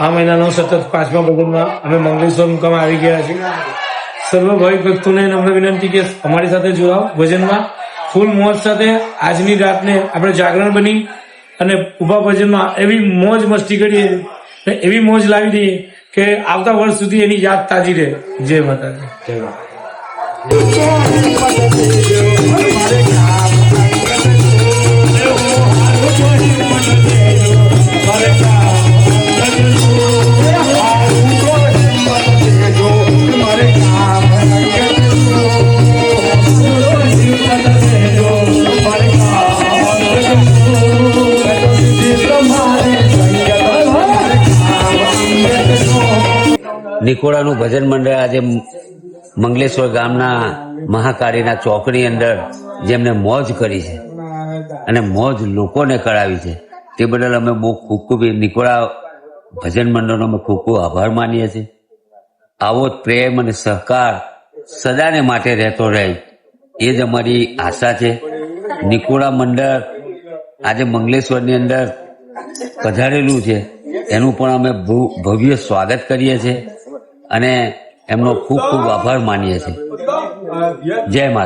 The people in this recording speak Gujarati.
આ મહિનાનો સતત 5મા ભજનમાં અમે મંગલેશ્વર મુકામ આવી ગયા છીએ. સર્વ ભાવિક ભક્તોને નમ્ર વિનંતી કે અમારી સાથે જોડાઓ ભજનમાં ફૂલ મોજ સાથે. આજની રાતને આપણે જાગરણ બની અને ઉભા ભજનમાં એવી મોજ મસ્તી કરીએ, એવી મોજ લાવી દઈએ કે આવતા વર્ષ સુધી એની યાદ તાજી રહે. જય માતાજી. જય માતા. નિકોળાનું ભજન મંડળ આજે મંગલેશ્વર ગામના મહાકાળીના ચોકની અંદર જેમને મોજ કરી છે અને મોજ લોકોને કરાવી છે તે બદલ અમે બહુ ખૂબ ખૂબ નિકોળા ભજન મંડળનો અમે ખૂબ ખૂબ આભાર માનીએ છીએ. આવો જ પ્રેમ અને સહકાર સદાને માટે રહેતો રહે એ જ અમારી આશા છે. નિકોળા મંડળ આજે મંગલેશ્વરની અંદર પધારેલું છે એનું પણ અમે ભવ્ય સ્વાગત કરીએ છીએ અને એમનો ખૂબ ખૂબ આભાર માનીએ છીએ. જય માતા.